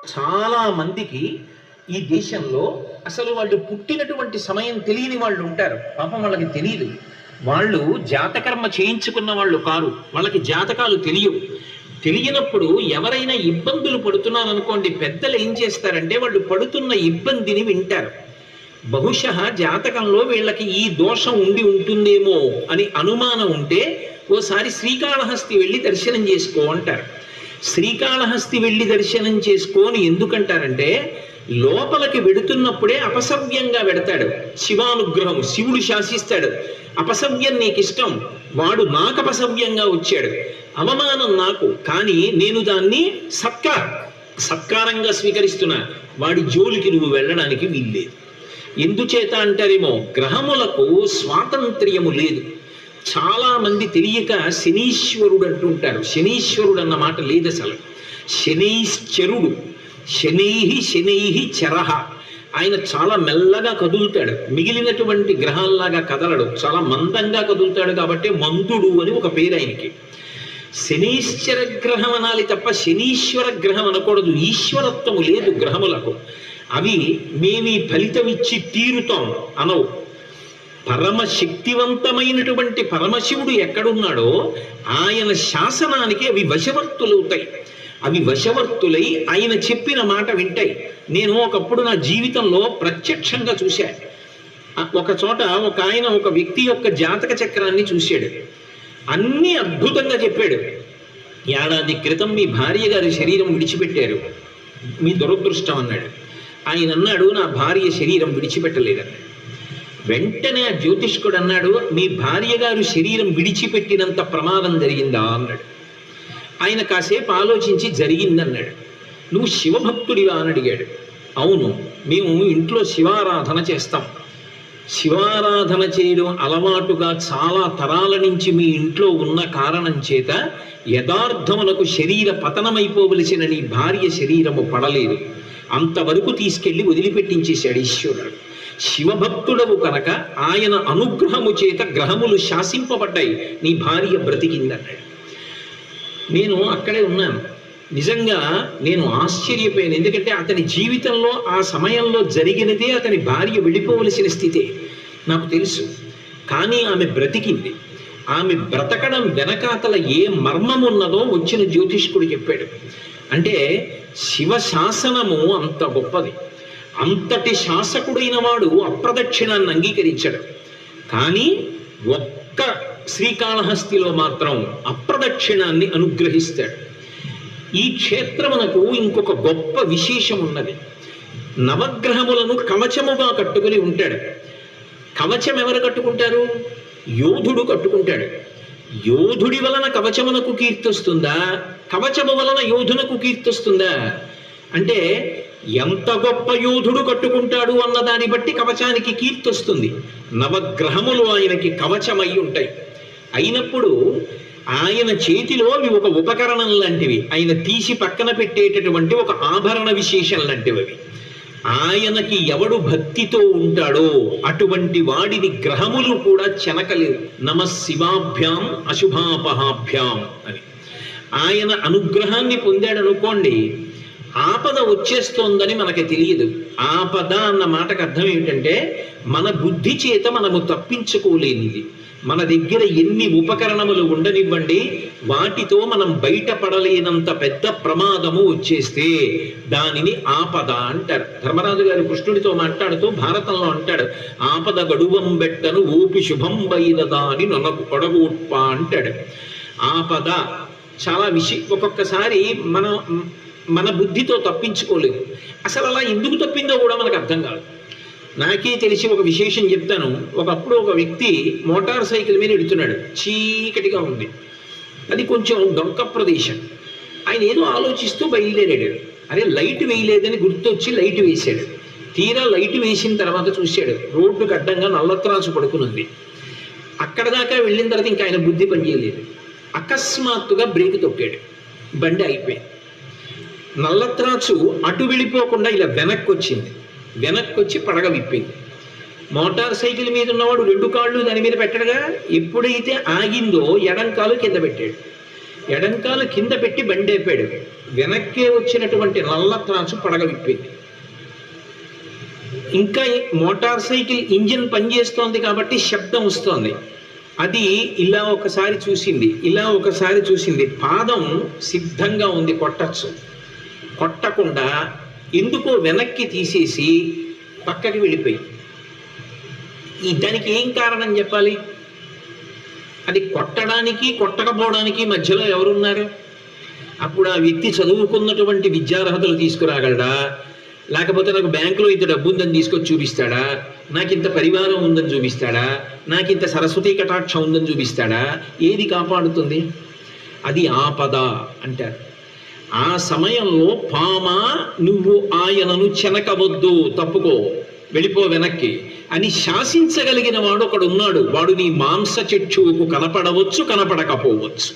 చాలా మందికి ఈ దేశంలో అసలు వాళ్ళు పుట్టినటువంటి సమయం తెలియని వాళ్ళు ఉంటారు. పాపం వాళ్ళకి తెలియదు. వాళ్ళు జాతకర్మ చేయించుకున్న వాళ్ళు కారు, వాళ్ళకి జాతకాలు తెలియవు. తెలియనప్పుడు ఎవరైనా ఇబ్బందులు పడుతున్నారనుకోండి, పెద్దలు ఏం చేస్తారంటే వాళ్ళు పడుతున్న ఇబ్బందిని వింటారు. బహుశः జాతకంలో వీళ్ళకి ఈ దోషం ఉండి ఉంటుందేమో అని అనుమానం ఉంటే ఓసారి శ్రీకాళహస్తి వెళ్ళి దర్శనం చేసుకో అంటారు. శ్రీకాళహస్తి వెళ్ళి దర్శనం చేసుకొని ఎందుకంటారంటే, లోపలికి వెడుతున్నప్పుడే అపసవ్యంగా వెడతాడు. శివానుగ్రహం, శివుడు శాసిస్తాడు. అపసవ్యం నీకు ఇష్టం, వాడు నాకు అపసవ్యంగా వచ్చాడు, అవమానం నాకు, కానీ నేను దాన్ని సత్కారంగా స్వీకరిస్తున్నా, వాడి జోలికి నువ్వు వెళ్ళడానికి వీల్లేదు. ఎందుచేత అంటారేమో, గ్రహములకు స్వాతంత్ర్యము లేదు. చాలా మంది తెలియక శనీశ్వరుడు అంటుంటారు. శనీశ్వరుడు అన్న మాట లేదు అసలు. శనైశ్చరుడు, శనైహి చరహ. ఆయన చాలా మెల్లగా కదులుతాడు, మిగిలినటువంటి గ్రహాల్లాగా కదలడు, చాలా మందంగా కదులుతాడు. కాబట్టి మందుడు అని ఒక పేరు ఆయనకి. శనీశ్వర గ్రహం అనాలి తప్ప శనీశ్వర గ్రహం అనకూడదు. ఈశ్వరత్వము లేదు గ్రహములకు. అవి మేమీ ఫలితం ఇచ్చి తీరుతాం అనవు. పరమశక్తివంతమైనటువంటి పరమశివుడు ఎక్కడున్నాడో ఆయన శాసనానికి అవి వశవర్తులవుతాయి. అవి వశవర్తులై ఆయన చెప్పిన మాట వింటాయి. నేను ఒకప్పుడు నా జీవితంలో ప్రత్యక్షంగా చూశా. ఒక చోట ఒక ఆయన ఒక వ్యక్తి యొక్క జాతక చక్రాన్ని చూశాడు. అన్నీ అద్భుతంగా చెప్పాడు. ఏడాది క్రితం మీ భార్య గారి శరీరం విడిచిపెట్టారు, మీ దురదృష్టం అన్నాడు. ఆయన అన్నాడు, నా భార్య శరీరం విడిచిపెట్టలేదన్నాడు. వెంటనే ఆ జ్యోతిష్కుడు అన్నాడు, మీ భార్య గారు శరీరం విడిచిపెట్టినంత ప్రమాదం జరిగిందా అన్నాడు. ఆయన కాసేపు ఆలోచించి జరిగిందన్నాడు. నువ్వు శివభక్తుడివా అని అడిగాడు. అవును, మేము ఇంట్లో శివారాధన చేస్తాం. శివారాధన చేయడం అలవాటుగా చాలా తరాల నుంచి మీ ఇంట్లో ఉన్న కారణం చేత యథార్థములకు శరీర పతనమైపోవలసిన నీ భార్య శరీరము పడలేదు, అంతవరకు తీసుకెళ్లి వదిలిపెట్టించేశాడు ఈశ్వరుడు. శివభక్తుడవు కనుక ఆయన అనుగ్రహము చేత గ్రహములు శాసింపబడ్డాయి, నీ భార్య బ్రతికిందన్నాడు. నేను అక్కడే ఉన్నాను. నిజంగా నేను ఆశ్చర్యపోయాను. ఎందుకంటే అతని జీవితంలో ఆ సమయంలో జరిగినదే అతని భార్య వెళ్ళిపోవలసిన స్థితే నాకు తెలుసు. కానీ ఆమె బ్రతికింది. ఆమె బ్రతకడం వెనకాతల ఏ మర్మం ఉన్నదో వచ్చిన జ్యోతిష్కుడు చెప్పాడు. అంటే శివ శాసనము అంత గొప్పది. అంతటి శాసకుడైన వాడు అప్రదక్షిణాన్ని అంగీకరించాడు. కానీ ఒక్క శ్రీకాళహస్తిలో మాత్రం అప్రదక్షిణాన్ని అనుగ్రహిస్తాడు. ఈ క్షేత్రమునకు ఇంకొక గొప్ప విశేషం ఉన్నది. నవగ్రహములను కవచముగా కట్టుకుని ఉంటాడు. కవచం ఎవరు కట్టుకుంటారు? యోధుడు కట్టుకుంటాడు. యోధుడి వలన కవచమునకు కీర్తొస్తుందా, కవచము వలన యోధునకు కీర్తొస్తుందా? అంటే ఎంత గొప్ప యోధుడు కట్టుకుంటాడు అన్న దాన్ని బట్టి కవచానికి కీర్తొస్తుంది. నవగ్రహములు ఆయనకి కవచమై ఉంటాయి. అయినప్పుడు ఆయన చేతిలో అవి ఒక ఉపకరణం లాంటివి, ఆయన తీసి పక్కన పెట్టేటటువంటి ఒక ఆభరణ విశేషం లాంటివి. ఆయనకి ఎవడు భక్తితో ఉంటాడో అటువంటి వాడిని గ్రహములు కూడా చెనకలేవు. నమ శివాభ్యాం అశుభాపహాభ్యాం అని ఆయన అనుగ్రహాన్ని పొందాడనుకోండి, ఆపద వచ్చేస్తోందని మనకి తెలియదు. ఆపద అన్న మాటకు అర్థం ఏమిటంటే, మన బుద్ధి చేత మనము తప్పించుకోలేనిది. మన దగ్గర ఎన్ని ఉపకరణములు ఉండనివ్వండి, వాటితో మనం బయటపడలేనంత పెద్ద ప్రమాదము వచ్చేస్తే దానిని ఆపద అంటారు. ధర్మరాజు గారు కృష్ణుడితో మాట్లాడుతూ భారతంలో అంటాడు, ఆపద గడువం బెట్టను ఊపి శుభం బైలదా అని నొనకు పొడగూట్ప అంటాడు. ఆపద చాలా ఒక్కొక్కసారి మన బుద్ధితో తప్పించుకోలేదు. అసలు అలా ఎందుకు తప్పిందో కూడా మనకు అర్థం కాదు. నాకే తెలిసి ఒక విశేషం చెప్తాను. ఒకప్పుడు ఒక వ్యక్తి మోటార్ సైకిల్ మీద ఎడుతున్నాడు. చీకటిగా ఉంది, అది కొంచెం డొంక ప్రదేశం. ఆయన ఏదో ఆలోచిస్తూ బయలుదేరాడు. అరే లైట్ వేయలేదని గుర్తొచ్చి లైట్ వేశాడు. తీరా లైట్ వేసిన తర్వాత చూశాడు, రోడ్డుకు అడ్డంగా నల్లత్రాసు పడుకునుంది. అక్కడ దాకా వెళ్ళిన తర్వాత ఇంకా ఆయన బుద్ధి పనిచేయలేదు. అకస్మాత్తుగా బ్రేక్ తొక్కాడు, బండి అయిపోయింది. నల్లత్రాసు అటు వెళ్ళిపోకుండా ఇలా వెనక్కి వచ్చింది. వెనక్కి వచ్చి పడగ విప్పింది. మోటార్ సైకిల్ మీద ఉన్నవాడు రెండు కాళ్ళు దాని మీద పెట్టడుగా, ఎప్పుడైతే ఆగిందో ఎడం కాలు కింద పెట్టాడు. ఎడంకాలు కింద పెట్టి బండేపాడు. వెనక్కే వచ్చినటువంటి నల్ల త్రాసు పడగ విప్పింది. ఇంకా మోటార్ సైకిల్ ఇంజిన్ పనిచేస్తోంది కాబట్టి శబ్దం వస్తోంది. అది ఇలా ఒకసారి చూసింది, ఇలా ఒకసారి చూసింది. పాదం సిద్ధంగా ఉంది, కొట్టచ్చు. కొట్టకుండా ఎందుకో వెనక్కి తీసేసి పక్కకి వెళ్ళిపోయి. దానికి ఏం కారణం చెప్పాలి? అది కొట్టడానికి కొట్టకపోవడానికి మధ్యలో ఎవరున్నారు? అప్పుడు ఆ వ్యక్తి చదువుకున్నటువంటి విద్యార్హతలు తీసుకురాగలడా, లేకపోతే నాకు బ్యాంకులో ఇంత డబ్బు ఉందని తీసుకొచ్చి చూపిస్తాడా, నాకు ఇంత పరివారం ఉందని చూపిస్తాడా, నాకు ఇంత సరస్వతీ కటాక్షం ఉందని చూపిస్తాడా? ఏది కాపాడుతుంది? అది ఆపద అంటారు. ఆ సమయంలో పామా నువ్వు ఆయనను చెనకవద్దు, తప్పుకో, వెళ్ళిపో వెనక్కి అని శాసించగలిగిన వాడు ఒకడు ఉన్నాడు. వాడు నీ మాంస చక్షువుకు కనపడవచ్చు, కనపడకపోవచ్చు.